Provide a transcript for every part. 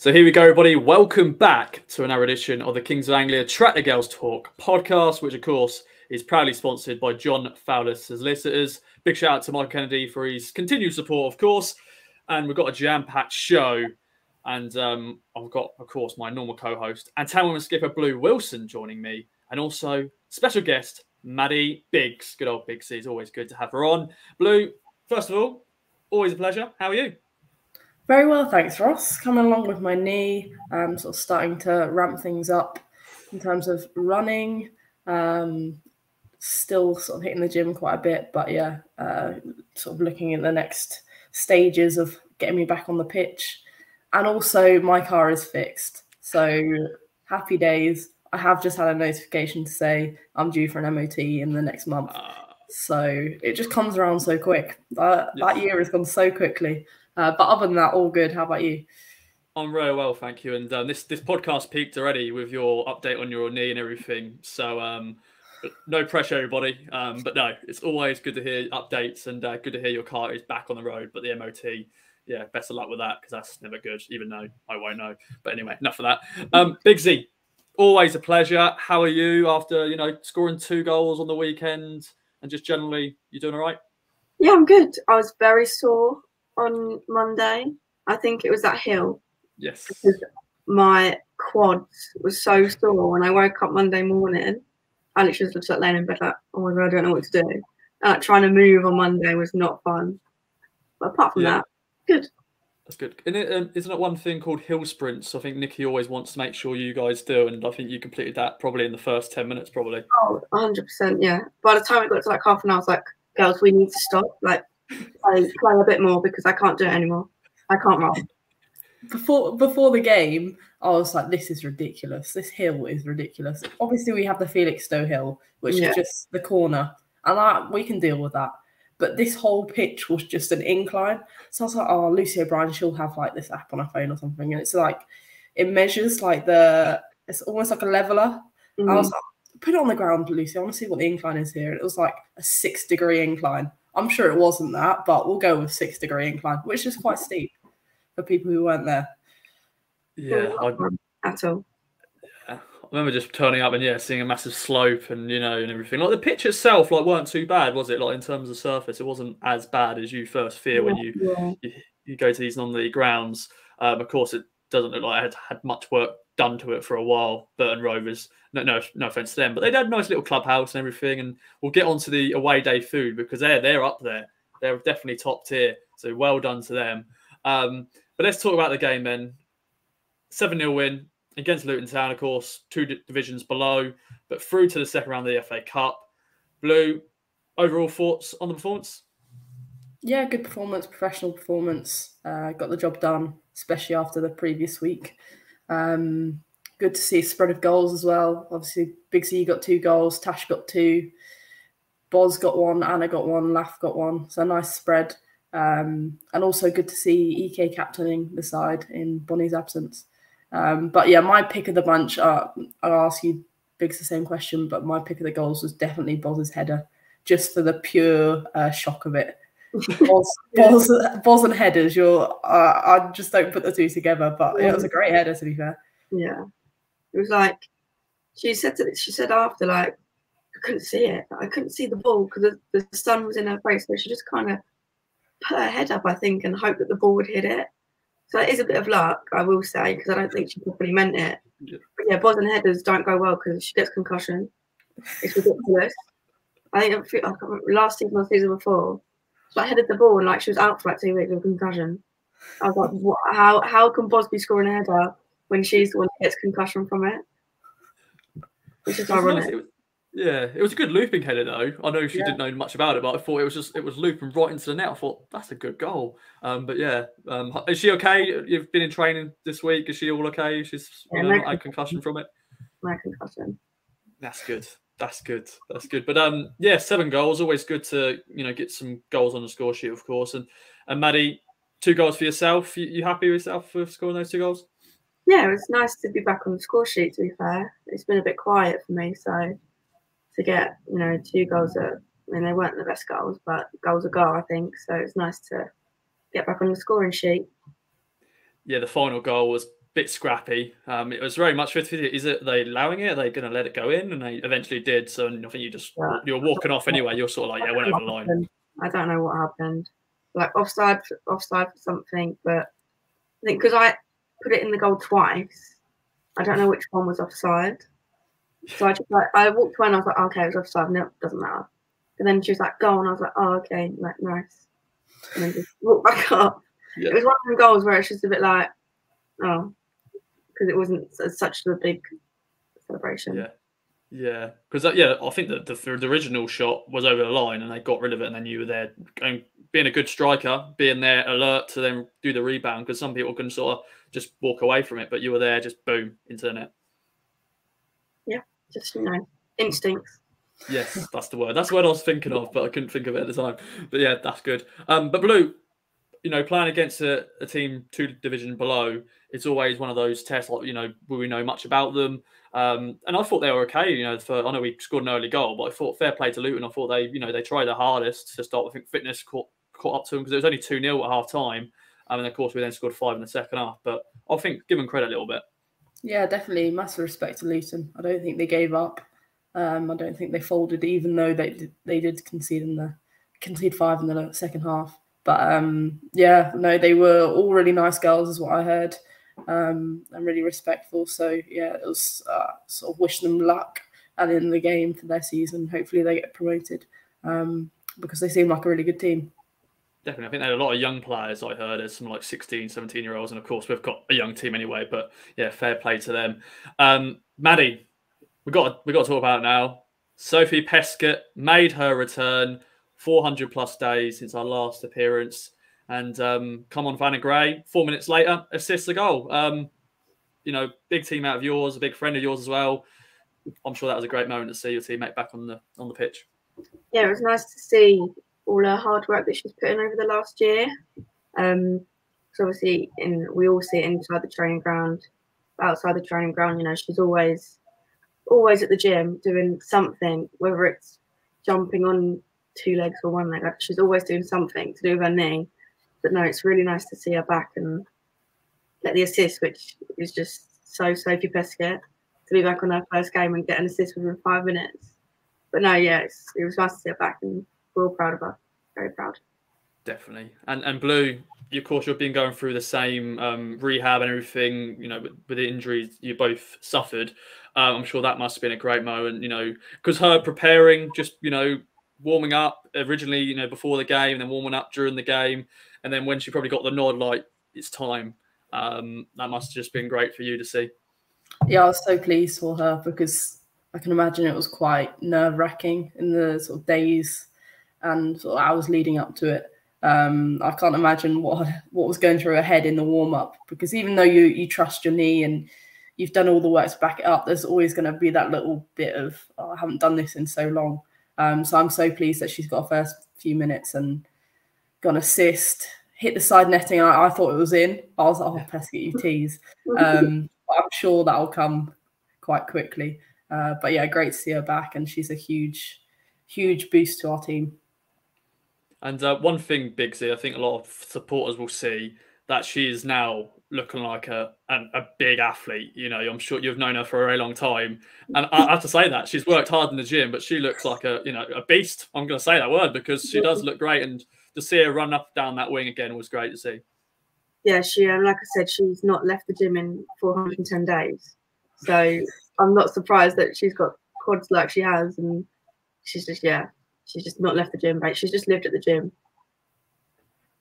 So here we go, everybody. Welcome back to another edition of the Kings of Anglia Track the Girls Talk podcast, which, of course, is proudly sponsored by John Fowler's Solicitors. Big shout out to Mike Kennedy for his continued support, of course. And we've got a jam-packed show. And I've got, of course, my normal co-host and Town Women skipper Blue Wilson joining me. And also special guest, Maddie Biggs. Good old Biggsy. It's always good to have her on. Blue, first of all, always a pleasure. How are you? Very well, thanks, Ross. Coming along with my knee, sort of starting to ramp things up in terms of running. Still sort of hitting the gym quite a bit, but yeah, sort of looking at the next stages of getting me back on the pitch. And also, my car is fixed, so happy days. I have just had a notification to say I'm due for an MOT in the next month. So it just comes around so quick. That year has gone so quickly. But other than that, all good. How about you? I'm very well, thank you. And this podcast peaked already with your update on your knee and everything. So no pressure, everybody. But no, it's always good to hear updates and good to hear your car is back on the road. But the MOT, yeah, best of luck with that because that's never good, even though I won't know. But anyway, enough of that. Biggsy, always a pleasure. How are you after, scoring 2 goals on the weekend and just generally, you doing all right? Yeah, I'm good. I was very sore on Monday. I think it was that hill. Yes. Because my quads was so sore when I woke up Monday morning. I literally just laying in bed like, oh my God, I don't know what to do. Trying to move on Monday was not fun. But apart from that, good. That's good. And isn't it one thing called hill sprints? I think Nikki always wants to make sure you guys do, and I think you completed that probably in the first 10 minutes, probably. Oh, 100%, yeah. By the time it got to like half an hour, I was like, girls, we need to stop. Like, play a bit more because I can't do it anymore. I can't run. Before the game, I was like, this is ridiculous. This hill is ridiculous. Obviously, we have the Felixstowe Hill, which is just the corner, and we can deal with that. But this whole pitch was just an incline. So I was like, oh, Lucy O'Brien, she'll have like this app on her phone or something. And it's like, it measures like it's almost like a leveler. I was like, put it on the ground, Lucy. I want to see what the incline is here. And it was like a 6-degree incline. I'm sure it wasn't that, but we'll go with 6-degree incline, which is quite steep for people who weren't there. Yeah. At all. I remember just turning up and seeing a massive slope and and everything. Like the pitch itself, weren't too bad, was it? Like in terms of surface, it wasn't as bad as you first fear when you go to these non-league grounds. Of course, it doesn't look like it had much work done to it for a while. Burton Rovers, no offense to them, but they had a nice little clubhouse and everything. And we'll get onto the away day food because they're up there. They're definitely top tier. So well done to them. But let's talk about the game then. 7-0 win against Luton Town, of course, 2 divisions below, but through to the second round of the FA Cup. Blue, overall thoughts on the performance? Yeah, good performance, professional performance. Got the job done, especially after the previous week. Good to see a spread of goals as well. Obviously, Biggsy got 2 goals, Tash got 2, Boz got 1, Anna got 1, Laff got 1. So a nice spread. And also good to see EK captaining the side in Bonnie's absence. But yeah, my pick of the bunch, I'll ask you, Biggs, the same question, but my pick of the goals was definitely Boz's header, just for the pure shock of it. Boz and headers, I just don't put the two together, but it was a great header, to be fair. Yeah. It was like, she said after, like, I couldn't see it. I couldn't see the ball because the sun was in her face, so she just kind of put her head up, I think, and hoped that the ball would hit it. So it is a bit of luck, I will say, because I don't think she properly meant it. Yeah. But yeah, Boz and headers don't go well because she gets concussion. It's ridiculous. I can't remember, last season or season before, so I headed the ball and like she was out for like 2 weeks with concussion. I was like, what? How can Boz be scoring a header when she's the one that gets concussion from it? Which is ironic. It was a good looping header though. I know she didn't know much about it, but I thought it was looping right into the net. I thought that's a good goal. But yeah, is she okay? You've been in training this week. Is she all okay? She's not had concussion from it. No concussion. That's good. That's good. But 7 goals. Always good to get some goals on the score sheet, of course. And Maddie, 2 goals for yourself. You happy with yourself for scoring those 2 goals? Yeah, it was nice to be back on the score sheet. To be fair, it's been a bit quiet for me, so to get 2 goals, they weren't the best goals, but goals are goal, I think. So it's nice to get back on the scoring sheet. Yeah, the final goal was bit scrappy. It was very much 50. Is it they allowing it? Are they going to let it go in? And they eventually did. So I think you're walking off anyway. You're sort of like, yeah, went over the line. I don't know what happened. Like offside for something, but I think because I put it in the goal twice, I don't know which one was offside. So I walked away and I was like, oh, okay, it was offside. No, it doesn't matter. And then she was like, go, and I was like, oh, okay, like nice. And then just walked back up. Yeah. It was one of the goals where it's just a bit like, oh, because it wasn't such a big celebration. Yeah, because I think that the original shot was over the line and they got rid of it, and then you were there being a good striker, being there alert to then do the rebound, because some people can sort of just walk away from it, but you were there, just boom, into the net. Yeah, just, instincts. Yes, that's the word. That's the word I was thinking of, but I couldn't think of it at the time. But yeah, that's good. But Blue, playing against a team 2 division below, it's always one of those tests, like, will we know much about them? And I thought they were okay, I know we scored an early goal, but I thought fair play to Luton. I thought they tried their hardest to start. I think fitness caught up to them, because it was only 2-0 at half time. And of course, we then scored 5 in the second half. But I think give them credit a little bit. Yeah, definitely. Massive respect to Luton. I don't think they gave up. I don't think they folded, even though they did concede 5 in the second half. But they were all really nice girls, is what I heard. And really respectful. So yeah, it was sort of wish them luck and in the game for their season. Hopefully they get promoted, because they seem like a really good team. Definitely. I think they had a lot of young players, I heard. There's some like 16, 17-year-olds. And of course, we've got a young team anyway. But yeah, fair play to them. Maddie, we got to talk about it now. Sophie Peskett made her return, 400 plus days since our last appearance. And come on, Vanna Gray, 4 minutes later, assists a goal. Big team out of yours, a big friend of yours as well. I'm sure that was a great moment to see your teammate back on the pitch. Yeah, it was nice to see all her hard work that she's put in over the last year. So obviously, we all see it inside the training ground, outside the training ground. She's always at the gym doing something, whether it's jumping on 2 legs or 1 leg. She's always doing something to do with her knee. But no, it's really nice to see her back and get the assist, which is just so Sophie Peskett, to be back on her first game and get an assist within 5 minutes. But no, yeah, it was nice to see her back, and we're all proud of her. Very proud. Definitely. And Blue, of course, you've been going through the same rehab and everything, with the injuries you both suffered. I'm sure that must have been a great moment, because her preparing, just, warming up originally, before the game, and then warming up during the game. And then when she probably got the nod, like, it's time, that must have just been great for you to see. Yeah, I was so pleased for her, because I can imagine it was quite nerve-wracking in the sort of days and sort of hours leading up to it. I can't imagine what was going through her head in the warm-up, because even though you trust your knee and you've done all the work to back it up, there's always going to be that little bit of, I haven't done this in so long. So I'm so pleased that she's got her first few minutes and got an assist, hit the side netting. I thought it was in. I was like, oh, Peskett, you tease. But I'm sure that'll come quite quickly. But yeah, great to see her back, and she's a huge, huge boost to our team. And one thing, Biggsy, I think a lot of supporters will see that she is now looking like a big athlete. I'm sure you've known her for a very long time. And I have to say that she's worked hard in the gym, but she looks like a beast. I'm going to say that word, because she does look great. And to see her run up down that wing again was great to see. Yeah, she, like I said, she's not left the gym in 410 days. So I'm not surprised that she's got quads like she has. And she's just not left the gym, right? She's just lived at the gym.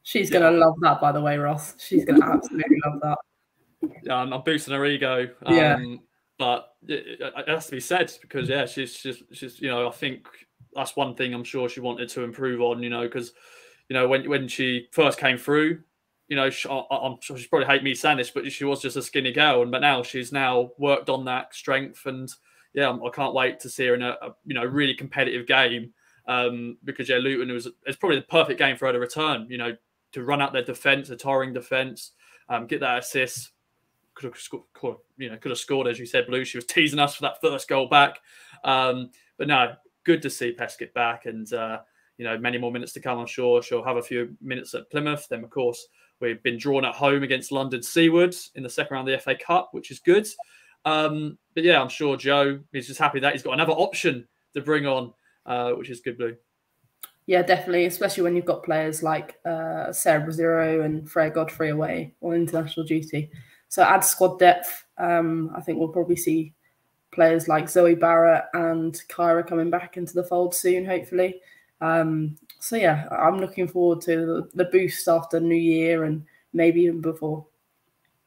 She's going to love that, by the way, Ross. She's going to absolutely love that. Yeah, I'm boosting her ego. But it has to be said, because, yeah, she's I think that's one thing I'm sure she wanted to improve on, because, when she first came through, I'm sure she probably hate me saying this, but she was just a skinny girl. But now she's worked on that strength. And, yeah, I can't wait to see her in a really competitive game. Because, yeah, Luton it's probably the perfect game for her to return, to run out their defence, a tiring defence, get that assist. Could have scored, as you said, Blue. She was teasing us for that first goal back. But no, good to see Peskett back, and many more minutes to come. I'm sure she'll have a few minutes at Plymouth. Then, of course, We've been drawn at home against London Seaward in the second round of the FA Cup, which is good. But yeah, I'm sure Joe is just happy that he's got another option to bring on, which is good, Blue. Yeah, definitely, especially when you've got players like Sarah Brazzero and Freya Godfrey away on international duty. So add squad depth. I think we'll probably see players like Zoe Barrett and Kyra coming back into the fold soon, hopefully. So yeah, I'm looking forward to the boost after New Year and maybe even before.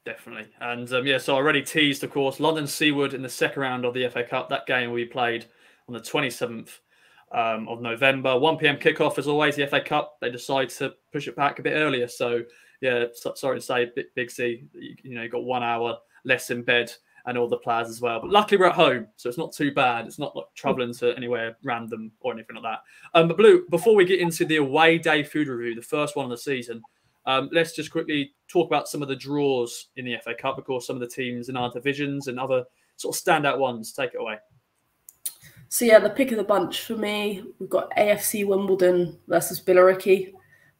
Definitely. And yeah, so I already teased, of course, London Seaward in the second round of the FA Cup. That game will be played on the 27th of November. 1 p.m. kickoff, as always, the FA Cup. They decide to push it back a bit earlier. So yeah, sorry to say, Big C, you know, you got 1 hour less in bed and all the players as well. But luckily we're at home, so it's not too bad. It's not like travelling to anywhere random or anything like that. But Blue, before we get into the away day food review, the first one of the season, let's just quickly talk about some of the draws in the FA Cup. Of course, some of the teams in our divisions and other sort of standout ones. Take it away. So yeah, the pick of the bunch for me, we've got AFC Wimbledon versus Billericay.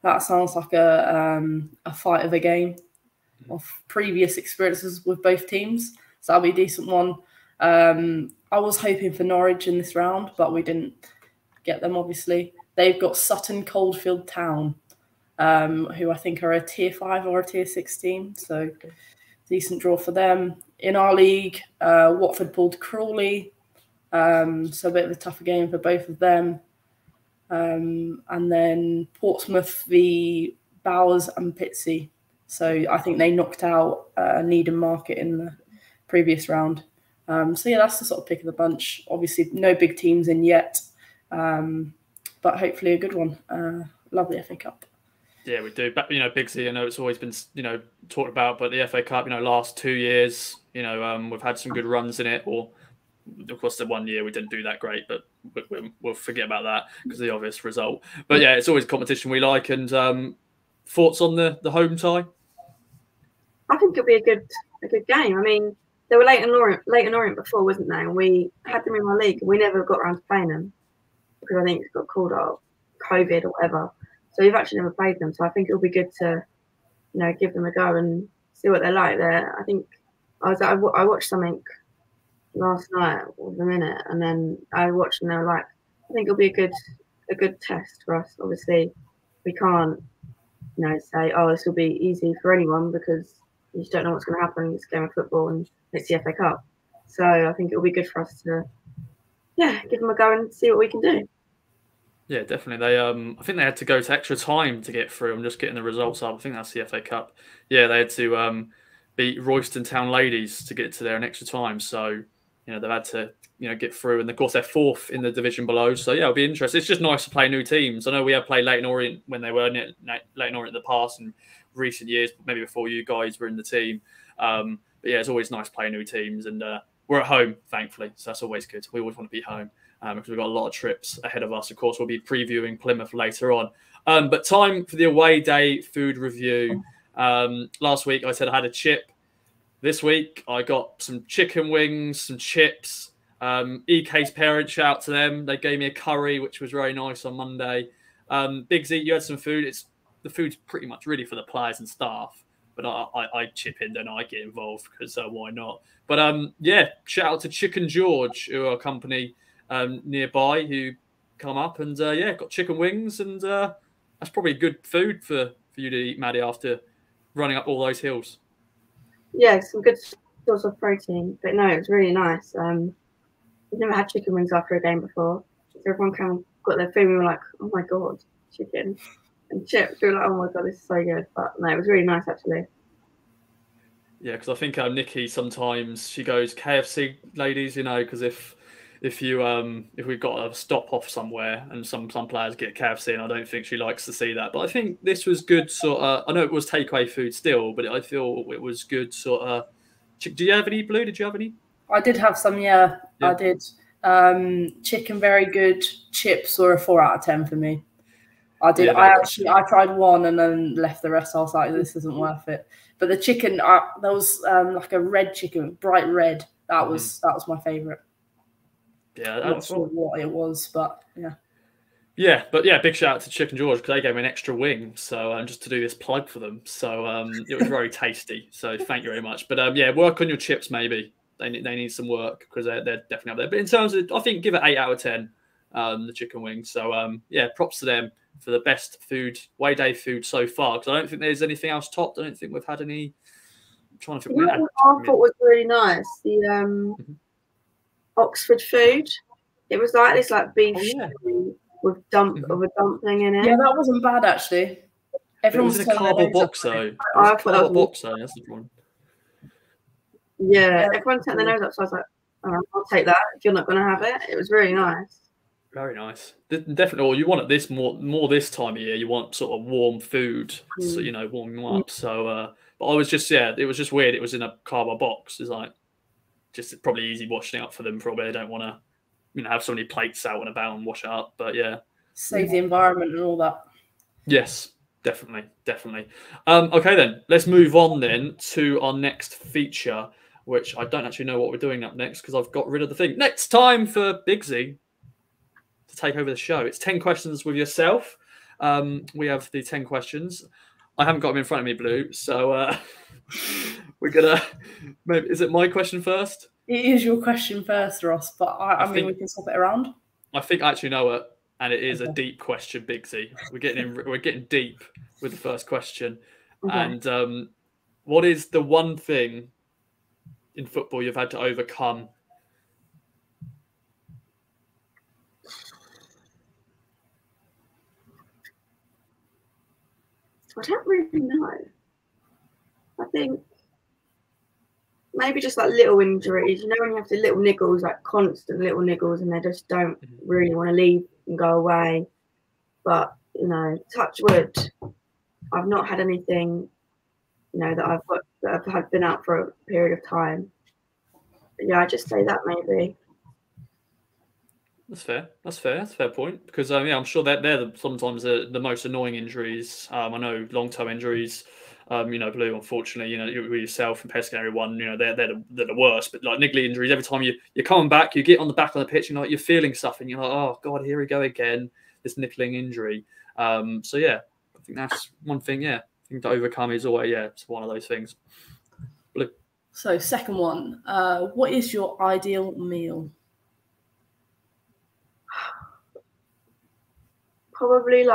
That sounds like a fight of a game of previous experiences with both teams. So that'll be a decent one. I was hoping for Norwich in this round, but we didn't get them, obviously. They've got Sutton Coldfield Town, who I think are a tier 5 or a tier 6 team. So decent draw for them. In our league, Watford pulled Crawley. So a bit of a tougher game for both of them. And then Portsmouth v Bowers and Pitsea. So I think they knocked out Needham Market in the previous round. So yeah, that's the sort of pick of the bunch. Obviously, no big teams in yet, but hopefully a good one. Love the FA Cup. Yeah, we do. But, you know, Big C, I know it's always been, you know, talked about, but the FA Cup, you know, last 2 years, you know, we've had some good runs in it. Or, of course, the 1 year we didn't do that great, but we'll forget about that because of the obvious result. But yeah, it's always a competition we like. And thoughts on the home tie? I think it'll be a good game. I mean, they were Leighton Orient before, wasn't they? And we had them in our league. We never got around to playing them because I think it got called off, COVID or whatever. So we've actually never played them. So I think it'll be good to, you know, give them a go and see what they're like. There, I think I watched something last night with a minute, and then I watched and they were like, I think it'll be a good test for us. Obviously, we can't, you know, say, oh, this will be easy for anyone because you just don't know what's going to happen. It's a game of football and it's the FA Cup. So I think it'll be good for us to, yeah, give them a go and see what we can do. Yeah, definitely. They, I think they had to go to extra time to get through. I'm just getting the results up. I think that's the FA Cup. Yeah, they had to beat Royston Town Ladies to get to there in extra time. So, you know, they've had to, you know, get through. And of course, they're 4th in the division below. So yeah, it'll be interesting. It's just nice to play new teams. I know we have played Leighton Orient when they were Leighton Orient in the past and recent years, maybe before you guys were in the team. But yeah, it's always nice playing new teams, and we're at home, thankfully, so that's always good. We always want to be home because we've got a lot of trips ahead of us. Of course, we'll be previewing Plymouth later on. But time for the away day food review. Last week I said I had a chip. This week I got some chicken wings, some chips. EK's parents, shout out to them. They gave me a curry, which was very nice on Monday. Big Z, you had some food. The food's pretty much really for the players and staff, but I chip in, then I get involved because why not? But yeah, shout out to Chicken George, who are a company nearby who come up and yeah, got chicken wings, and that's probably good food for you to eat, Maddie, after running up all those hills. Yeah, some good source of protein, but no, it was really nice. We've never had chicken wings after a game before, so everyone got their food and we were like, oh my god, chicken and chips. We were like, oh my god, this is so good. But no, it was really nice actually. Yeah, because I think Nikki sometimes she goes KFC ladies, you know, because if we've got a stop off somewhere and some players get KFC, and I don't think she likes to see that. But I think this was good sort of. I know it was takeaway food still, but I feel it was good sort of. Do you have any, Blue? Did you have any? I did have some, yeah. I did. Chicken, very good. Chips were a 4 out of 10 for me. I did. Yeah, I tried one and then left the rest. I was like, this isn't worth it. But the chicken, there was like a red chicken, bright red. That was my favourite. Yeah, I'm not sure what it was, but yeah. Yeah, but yeah, big shout out to Chicken George because they gave me an extra wing, so just to do this plug for them. So it was very tasty. So thank you very much. But yeah, work on your chips maybe. They need some work because they're definitely up there. But in terms of, I think give it 8 out of 10. The chicken wings. So yeah, props to them for the best food, way day food so far. Because I don't think there's anything else topped. I don't think we've had any. I'm trying to think. You know what I thought was really nice? The Oxford food. It was like this beef with a dumpling in it. Yeah, that wasn't bad actually. Everyone was in a cardboard box though. I thought that was a box though. That's the problem. Yeah, everyone turned their nose up, so I was like, "Oh, I'll take that if you're not going to have it." It was really nice. Very nice. Definitely. Or you want it this more this time of year. You want sort of warm food, so warming them up. So, but I was just it was just weird. It was in a cardboard box. It's like just probably easy washing it up for them. Probably they don't want to, have so many plates out and about and wash it up. But yeah, save the environment and all that. Yes, definitely. Okay, then let's move on then to our next feature, which I don't actually know what we're doing up next because I've got rid of the thing. Next time for Biggsy to take over the show. It's 10 questions with yourself. We have the 10 questions. I haven't got them in front of me, Blue. So we're gonna. Maybe is it my question first? It is your question first, Ross. But I mean, we can swap it around. I think I actually know it, and it is a deep question, Biggsy. We're getting deep with the first question. And what is the one thing in football you've had to overcome? I don't really know. I think maybe just little injuries. When you have to little niggles, constant little niggles, and they just don't really want to leave and go away. But touch wood, I've not had anything, that I've been out for a period of time. But yeah, I just say that maybe. That's fair. That's a fair point because I'm sure that they're sometimes the most annoying injuries. I know long-term injuries. Blue, unfortunately, with yourself and Peskett and everyone, they're the worst. But niggly injuries, every time you're coming back, you get on the back of the pitch, you're feeling stuff, and you're like, oh god, here we go again, this niggling injury. So yeah, I think that's one thing. Yeah, I think to overcome is always it's one of those things. Blue. So second one, what is your ideal meal? Probably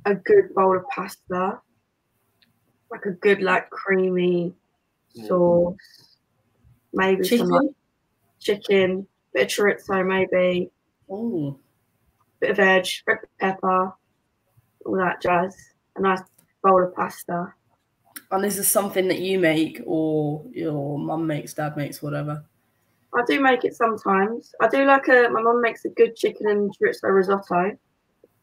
a good bowl of pasta, a good creamy sauce, maybe some chicken, bit of chorizo, maybe, bit of veg, red pepper, all that jazz. A nice bowl of pasta. And is this something that you make, or your mum makes, dad makes, whatever? I do make it sometimes. I do my mum makes a good chicken and chorizo risotto.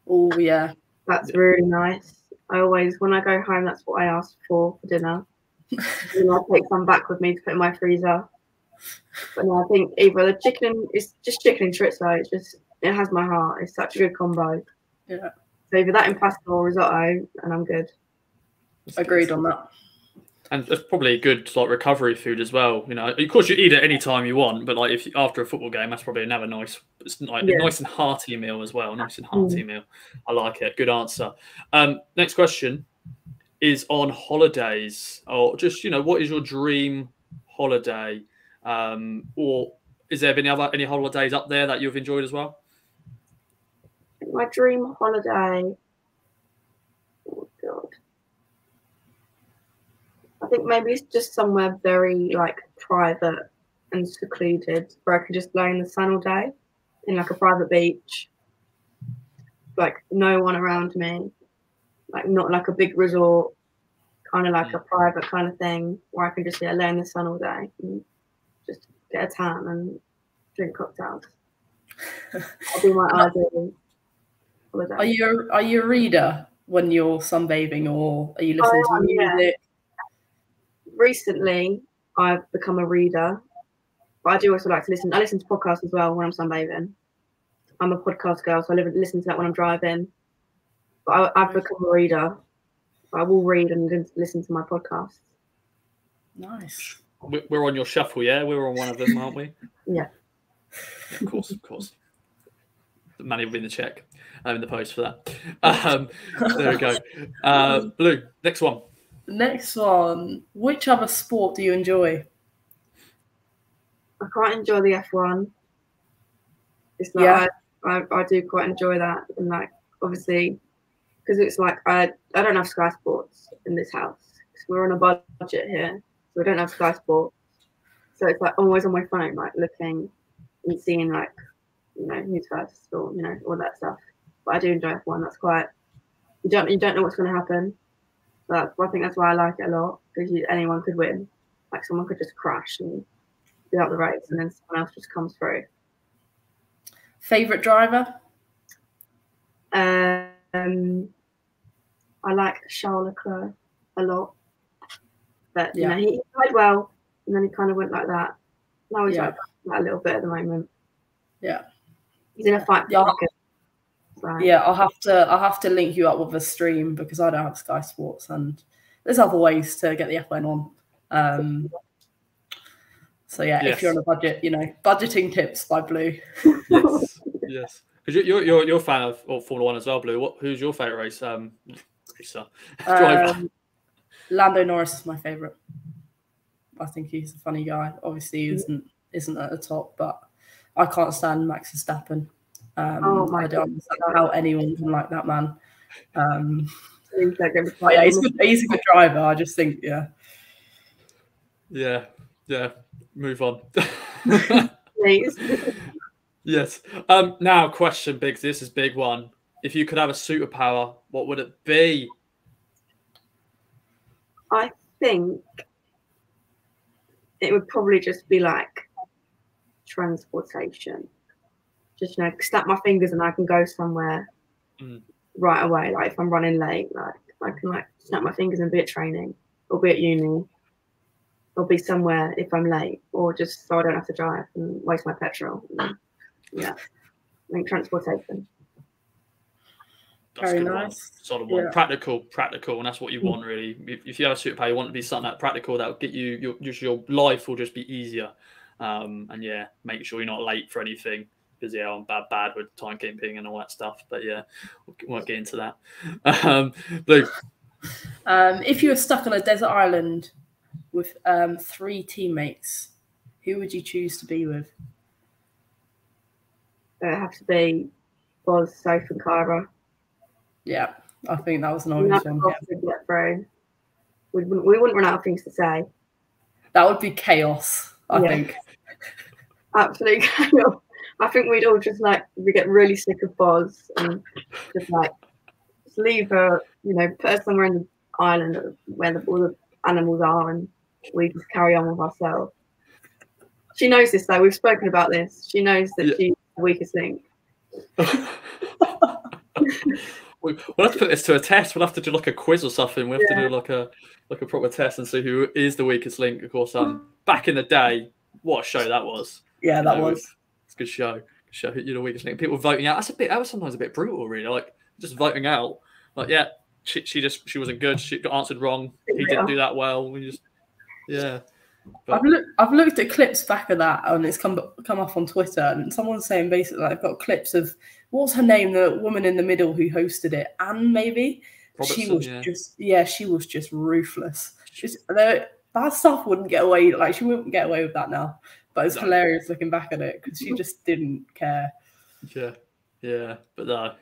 Oh yeah. That's really nice. I always, when I go home, that's what I ask for dinner. And I'll take some back with me to put in my freezer. But no, I think either the chicken, it's just chicken and chorizo. It has my heart. It's such a good combo. Yeah. So either that in pasta or risotto, and I'm good. Agreed on that. And it's probably a good recovery food as well. Of course you eat it any time you want, but if after a football game, that's probably another nice. It's a nice and hearty meal as well. Nice and hearty meal. I like it. Good answer. Next question is on holidays, or just what is your dream holiday, or is there any holidays up there that you've enjoyed as well? My dream holiday. Oh God. I think maybe it's just somewhere very private and secluded where I can just lay in the sun all day in a private beach, no one around me, not a big resort, kind of a private kind of thing where I can just lay in the sun all day and just get a tan and drink cocktails. That'll be my ideal holiday. Are you a reader when you're sunbathing, or are you listening to music? Yeah. Recently, I've become a reader, but I do also like to listen. I listen to podcasts as well when I'm sunbathing. I'm a podcast girl, so I listen to that when I'm driving. But I've become a reader. I will read and listen to my podcasts. Nice. We're on your shuffle, yeah? We're on one of them, aren't we? Yeah. Of course. Manny will be in the check, in the post for that. There we go. Blue, next one. Next one. Which other sport do you enjoy? I quite enjoy the F1. It's like I do quite enjoy that, and like obviously because it's like I don't have Sky Sports in this house. We're on a budget here, so we don't have Sky Sports. So it's like always on my phone, like looking and seeing like who's first or all that stuff. But I do enjoy F1. That's quite you don't know what's going to happen. But I think that's why I like it a lot because anyone could win. Like someone could just crash and be out the race, and then someone else just comes through. Favorite driver? I like Charles Leclerc a lot, but he played well, and then he kind of went like that. Now he's like that a little bit at the moment. Yeah, he's in a fight. Yeah, I'll have to link you up with a stream because I don't have Sky Sports, and there's other ways to get the F1 on. So if you're on a budget, budgeting tips by Blue. Yes. Because you're a fan of Formula One as well, Blue. Who's your favourite race? Driver. Lando Norris is my favourite. I think he's a funny guy. Obviously, he isn't at the top, but I can't stand Max Verstappen. I don't understand how anyone can like that man. He's a good driver. I just think, yeah. Move on. Please. Yes. Now, question, Biggs. This is a big one. If you could have a superpower, what would it be? I think it would probably just be like transportation. Just snap my fingers and I can go somewhere right away. Like if I'm running late, like I can snap my fingers and be at training or be at uni or be somewhere if I'm late, or just so I don't have to drive and waste my petrol. Yeah, I think transportation. That's very nice. Sort of one. Practical, and that's what you want really. If you have a superpower, you want it to be something that practical that will get you your life will just be easier. And make sure you're not late for anything. Because I'm bad with timekeeping and all that stuff. But we won't get into that. Blue. If you were stuck on a desert island with 3 teammates, who would you choose to be with? It would have to be Boz, Sophie, and Kyra. Yeah, I think that was an obvious one. We wouldn't run out of things to say. That would be chaos, I think. Absolute chaos. I think we'd all just we get really sick of Boz and just leave her, put her somewhere in the island where all the animals are, and we just carry on with ourselves. She knows this though. We've spoken about this. She knows that she's the weakest link. We'll have to put this to a test. We'll have to do a quiz or something. We have to do a proper test and see who is the weakest link. Of course, back in the day, what a show that was. Yeah, that was. It's a good show. Show you're the weakest link. People voting out. That was sometimes a bit brutal, really. Like just voting out. She wasn't good. She got answered wrong. He didn't do that well. But I've looked at clips back of that, and it's come up on Twitter, and someone's saying basically I've got clips of what's her name, the woman in the middle who hosted it, Anne maybe. Robertson, she was just ruthless. That stuff wouldn't get away. She wouldn't get away with that now. But it's hilarious looking back at it because she just didn't care. Yeah. But no,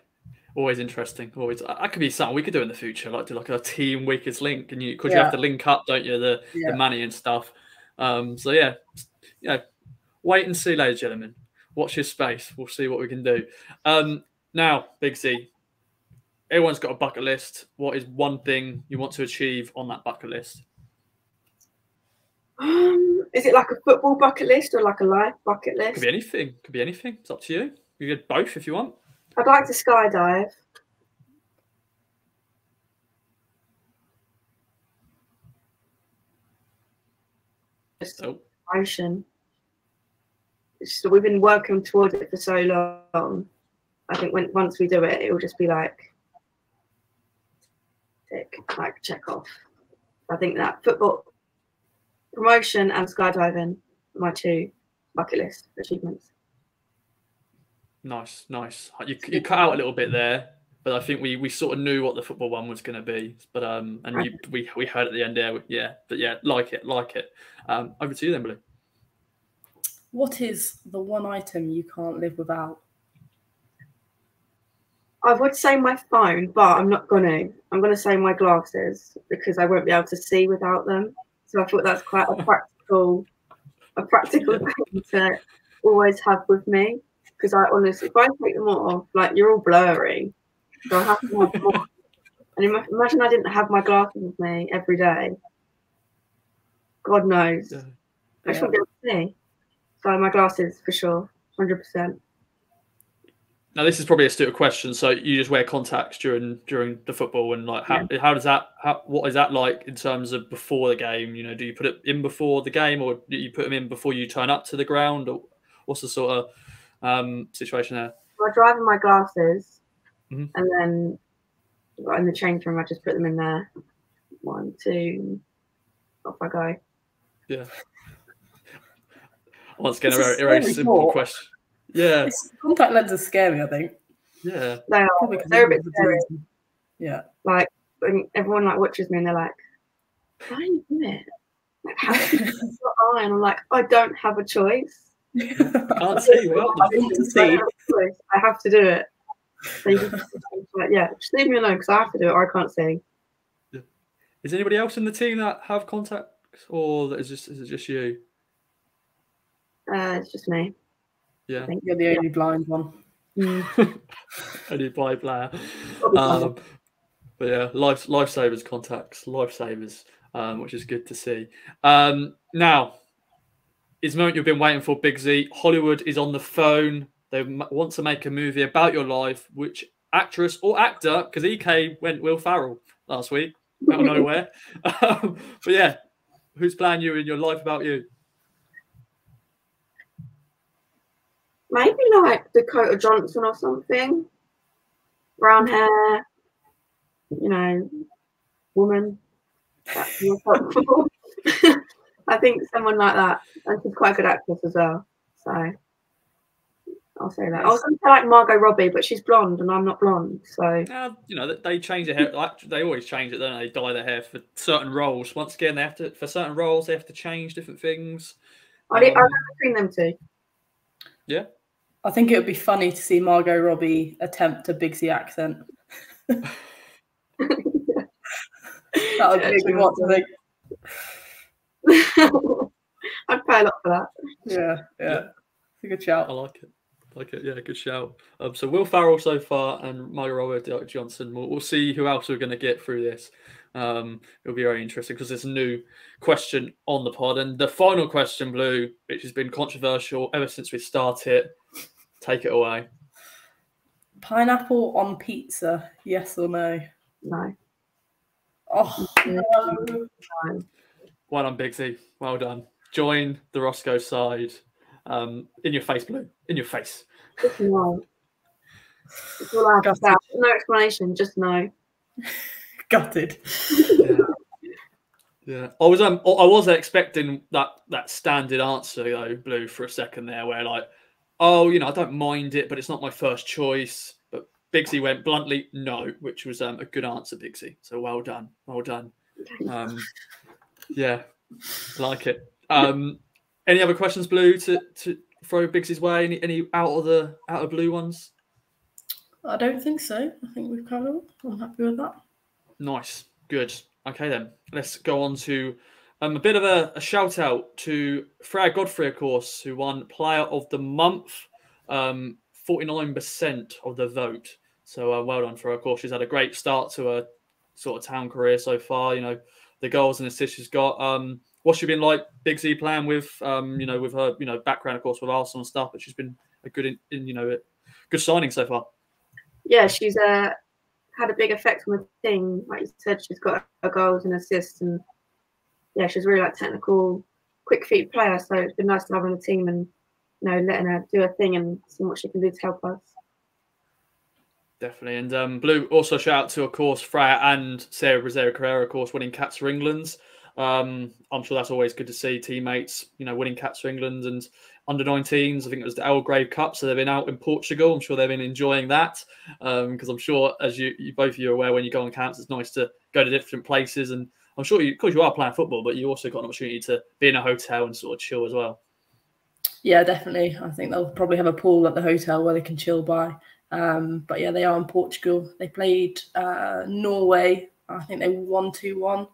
always interesting. Always, that could be something we could do in the future, do a team weakest link, and you have to link up, don't you? The money and stuff. Wait and see, ladies and gentlemen. Watch your space. We'll see what we can do. Now, Big Z, everyone's got a bucket list. What is one thing you want to achieve on that bucket list? Is it like a football bucket list or like a life bucket list? Could be anything. It's up to you. You get both if you want. I'd like to skydive. Ocean. We've been working towards it for so long. I think once we do it, it will just be check off. I think that football, promotion, and skydiving are my 2 bucket list achievements. Nice. You cut out a little bit there, but I think we sort of knew what the football one was going to be. But we heard at the end there, but like it. Over to you then, Blue. What is the one item you can't live without? I would say my phone, but I'm not gonna. I'm gonna say my glasses because I won't be able to see without them. So I thought that's quite a practical thing to always have with me. Because I honestly, if I take them off, like you're all blurry, so I have to have them on. And imagine I didn't have my glasses with me every day. God knows, I just won't be able to see. So my glasses for sure, 100%. Now this is probably a stupid question. So you just wear contacts during the football, and like how does that? What is that like in terms of before the game? You know, do you put it in before the game, or do you put them in before you turn up to the ground, or what's the sort of situation there? I drive in my glasses, and then in the change room, I just put them in there. 1, 2, off I go. Yeah. Once again, a very simple question. Yeah. Contact lenses scare me, I think. Yeah. They are. They're a bit scary. Yeah. Like, when everyone like watches me and they're like, why are you doing it? Like, how do you use your eye? And I'm like, I don't have a choice. Can't see. Well, I have to do it. So you just like, just leave me alone because I have to do it or I can't see. Yeah. Is anybody else in the team that have contacts, or is it just you? It's just me. Yeah, I think you're the only blind one. Only blind player. But yeah, lifesavers contacts, lifesavers, which is good to see. Now, it's the moment you've been waiting for, Biggsy. Hollywood is on the phone. They want to make a movie about your life. Which actress or actor? Because EK went Will Ferrell last week, out of nowhere. But yeah, who's playing you in your life about you? Maybe like Dakota Johnson or something. Brown hair, woman. That's I think someone like that. And she's quite a good actress as well. So I'll say that. I was going to say like Margot Robbie, but she's blonde and I'm not blonde. So they change their hair. They always change it, don't they? They dye their hair for certain roles. Once again, for certain roles they have to change different things. I go between them two. Yeah. I think it would be funny to see Margot Robbie attempt a Biggsy accent. That would be a good one, I think. I'd pay a lot for that. Yeah. It's a good shout. I like it. Yeah, good shout. So Will Ferrell so far and Margot Robbie Johnson. We'll see who else we're going to get through this. It'll be very interesting because there's a new question on the pod. And the final question, Blue, which has been controversial ever since we started. Take it away. Pineapple on pizza, yes or no? No. Oh, no. Well done, Biggsy. Well done. Join the Roscoe side. In your face, Blue. In your face. No. It's all I have to say. No explanation, just no. Gutted. Yeah. I was expecting that standard answer though, Blue, for a second there, where like, oh, I don't mind it, but it's not my first choice. But Biggsy went bluntly no, which was a good answer, Biggsy. So well done. Yeah, like it. Any other questions, Blue, to throw Biggsy's way? Any out of blue ones? I don't think so. I think we've covered it. I'm happy with that. Nice. Good. Okay, then. Let's go on to a bit of a shout out to Freya Godfrey, of course, who won Player of the Month, 49% of the vote. So well done for her. Of course, she's had a great start to her sort of town career so far. The goals and assists she's got. What's she been like, Biggsy, playing with, with her, background, of course, with Arsenal and stuff, but she's been a good, good signing so far. Yeah, she's had a big effect on the team. Like you said, she's got her goals and assists, and yeah, she's really technical, quick feet player. So it's been nice to have her on the team and letting her do her thing and seeing what she can do to help us. Definitely. And Blue, also shout out to, of course, Freya and Sarah Brazera Carrera, of course, winning caps for England. I'm sure that's always good to see teammates, winning caps for England and under-19s. I think it was the Algarve Cup, so they've been out in Portugal. I'm sure they've been enjoying that because I'm sure, as you both of you are aware, when you go on camps, it's nice to go to different places. And I'm sure, because you are playing football, but you also got an opportunity to be in a hotel and sort of chill as well. Yeah, definitely. I think they'll probably have a pool at the hotel where they can chill by. But yeah, they are in Portugal. They played Norway. I think they won 2-1.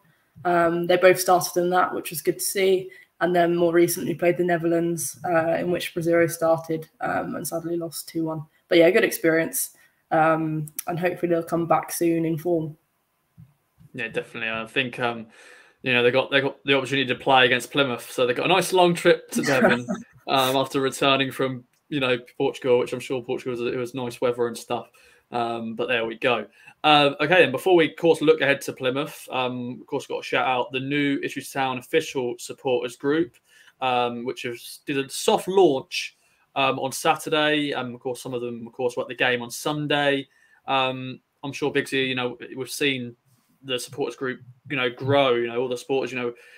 They both started in that, which was good to see. And then more recently played the Netherlands, in which Brazil started and sadly lost 2-1. But yeah, good experience. And hopefully they'll come back soon in form. Yeah, definitely. I think they got the opportunity to play against Plymouth, so they got a nice long trip to Devon after returning from Portugal, which I'm sure Portugal it was nice weather and stuff. But there we go. Okay, then before we, of course, look ahead to Plymouth, of course, got to shout out the new Ipswich Town official supporters group, which did a soft launch on Saturday. Of course, some of them, of course, were at the game on Sunday. I'm sure, Biggsy, we've seen the supporters group, grow. All the supporters.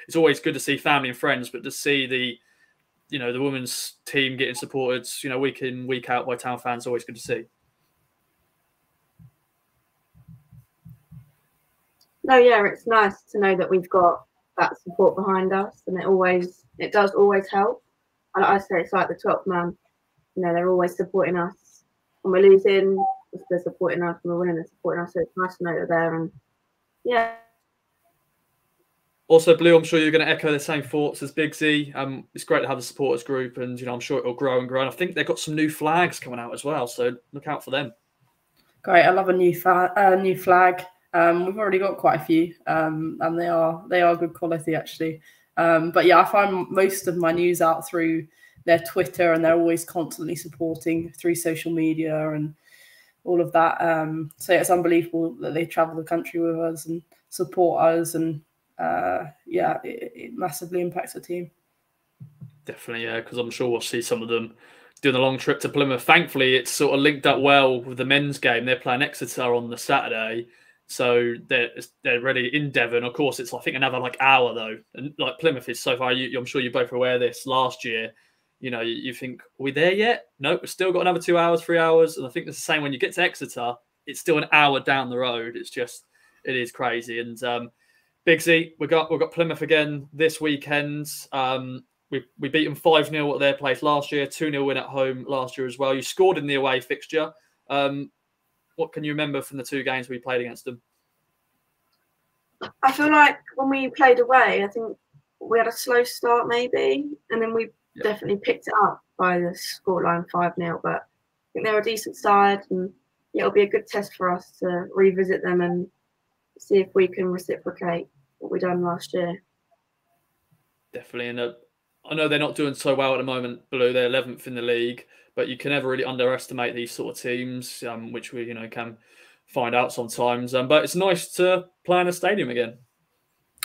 It's always good to see family and friends, but to see the women's team getting supported, week in, week out by Town fans, always good to see. No, yeah, it's nice to know that we've got that support behind us, and it does always help. And like I say, it's like the 12th man. They're always supporting us. When we're losing, they're supporting us. When we're winning, they're supporting us. So it's nice to know they're there. And yeah. Also, Blue, I'm sure you're going to echo the same thoughts as Biggsy. It's great to have the supporters group, and I'm sure it'll grow and grow. And I think they've got some new flags coming out as well, so look out for them. Great, I love a new flag. We've already got quite a few, and they are good quality actually. But yeah, I find most of my news out through their Twitter, and they're always constantly supporting through social media and all of that. So it's unbelievable that they travel the country with us and support us, and it massively impacts the team. Definitely, yeah, because I'm sure we'll see some of them doing the long trip to Plymouth. Thankfully, it's sort of linked up well with the men's game. They're playing Exeter on the Saturday, so they're ready in Devon. Of course, it's I think another hour though, and Plymouth is so far. I'm sure you both are aware of this. Last year, you think, are we there yet? No, we've still got another 2 hours, 3 hours, and I think it's the same when you get to Exeter. It's still an hour down the road. It is crazy. And Biggsy, we got Plymouth again this weekend. We beat them 5-0 at their place last year, 2-0 win at home last year as well. You scored in the away fixture. What can you remember from the two games we played against them? I feel like when we played away, I think we had a slow start maybe, and then we definitely picked it up by the scoreline 5-0. But I think they're a decent side, and it'll be a good test for us to revisit them and see if we can reciprocate what we done last year. Definitely, and I know they're not doing so well at the moment, Blue. They're 11th in the league, but you can never really underestimate these sort of teams, which we can find out sometimes. But it's nice to play in a stadium again.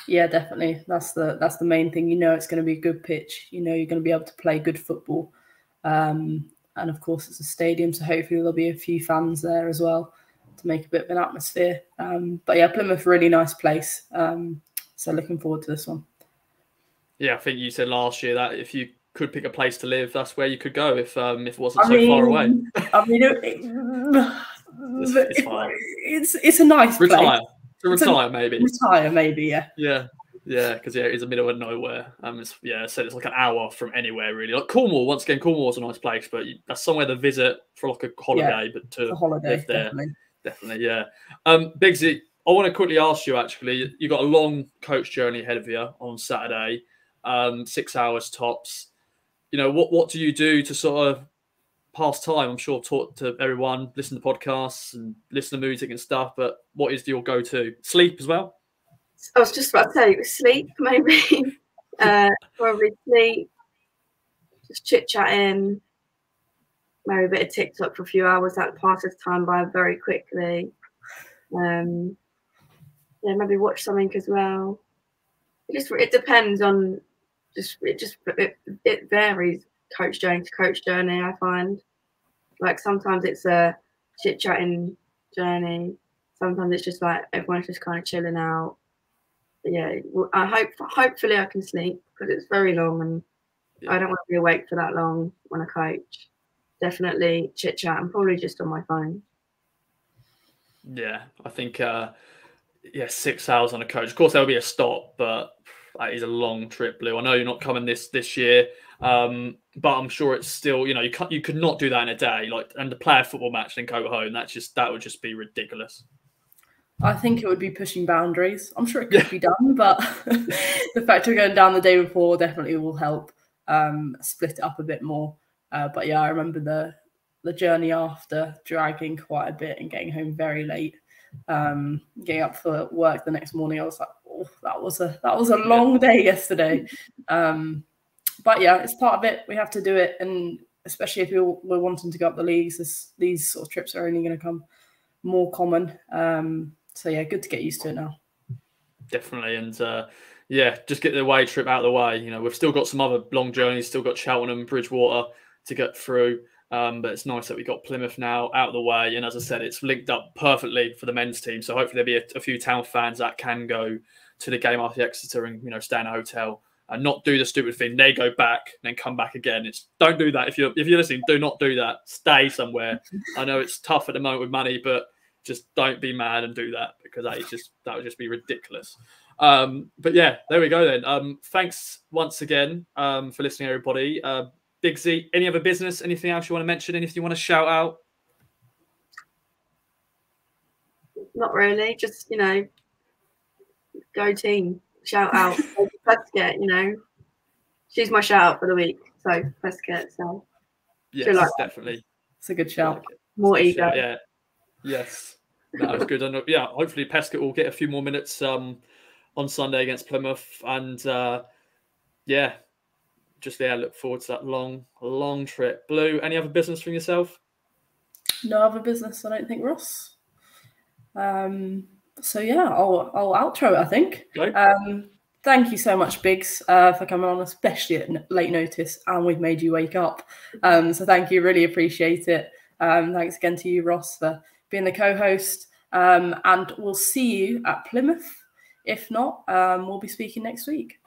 Yeah, definitely. That's the main thing. It's going to be a good pitch. You're going to be able to play good football, and of course it's a stadium, so hopefully there'll be a few fans there as well to make a bit of an atmosphere. But yeah, Plymouth, really nice place. So looking forward to this one. Yeah, I think you said last year that if you could pick a place to live, that's where you could go if it wasn't so far away. I mean, it's fine. It's a nice retire. place. Retire, maybe. Retire, maybe, yeah. Yeah, because it's a middle of nowhere. It's it's like an hour from anywhere really. Like Cornwall, once again, Cornwall's a nice place, but that's somewhere to visit for like a holiday. But to live there, definitely, yeah. Biggsy, I want to quickly ask you. Actually, you got a long coach journey ahead of you on Saturday. 6 hours tops. What do you do to sort of pass time? I'm sure talk to everyone, listen to podcasts and listen to music and stuff, but what is your go-to? Sleep as well? I was just about to say sleep, maybe. Probably sleep, just chit-chatting, maybe a bit of TikTok for a few hours. That passes time by very quickly. Maybe watch something as well. It depends on it varies coach journey to coach journey. I find like sometimes it's a chit-chatting journey, sometimes it's just like everyone's just kind of chilling out. yeah, hopefully I can sleep because it's very long and I don't want to be awake for that long when I coach. Definitely chit chat. I'm probably just on my phone. Yeah, I think 6 hours on a coach. Of course, there'll be a stop, but that is a long trip, Blue. I know you're not coming this year, but I'm sure it's still, you could not do that in a day. Like, and to play a football match and then go home, that would just be ridiculous. I think it would be pushing boundaries. I'm sure it could be done, but the fact of going down the day before definitely will help split it up a bit more. But yeah, I remember the journey after dragging quite a bit and getting home very late. Getting up for work the next morning, I was like, oh, that was a long day yesterday. But yeah, it's part of it. We have to do it, and especially if we're wanting to go up the leagues, these sort of trips are only going to come more common. So yeah, good to get used to it now. Definitely, and just get the away trip out of the way. We've still got some other long journeys, still got Cheltenham, Bridgewater to get through. But it's nice that we got Plymouth now out of the way. And as I said, it's linked up perfectly for the men's team. So hopefully there'll be a few Town fans that can go to the game after Exeter and stay in a hotel and not do the stupid thing. They go back and then come back again. Don't do that. If you're listening, do not do that. Stay somewhere. I know it's tough at the moment with money, but just don't be mad and do that, because that would just be ridiculous. But yeah, there we go then. Thanks once again for listening, everybody. Biggsy, any other business? Anything else you want to mention? Anything you want to shout out? Not really. Just go team. Shout out. Peskett, she's my shout out for the week. So Peskett. So yes, definitely. It's a good shout. More ego. Shout, yeah. Yes. That was good. And yeah, hopefully Peskett will get a few more minutes on Sunday against Plymouth. And look forward to that long trip. Blue, any other business from yourself? No other business, I don't think, Ross. So yeah, I'll outro it, I think. Okay. Thank you so much, Biggs, for coming on, especially at late notice, and we've made you wake up. So thank you, really appreciate it. Thanks again to you, Ross, for being the co-host. And we'll see you at Plymouth. If not, we'll be speaking next week.